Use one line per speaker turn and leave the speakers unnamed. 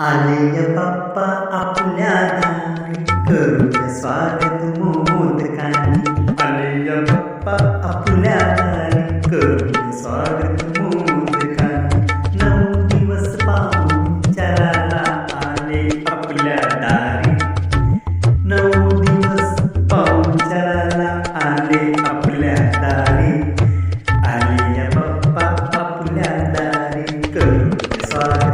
आले बाप्पा आपल्या दारी, करूया स्वागत मोदकाने. आले बाप्पा आपल्या दारी, करूया स्वागत मोदकाने. 9 दिवस पाहुणचाराला आले आपल्या दारी. 9 दिवस पाहुणचाराला आले आपल्या दारी. आले बाप्पा आपल्या दारी, करूया स्वागत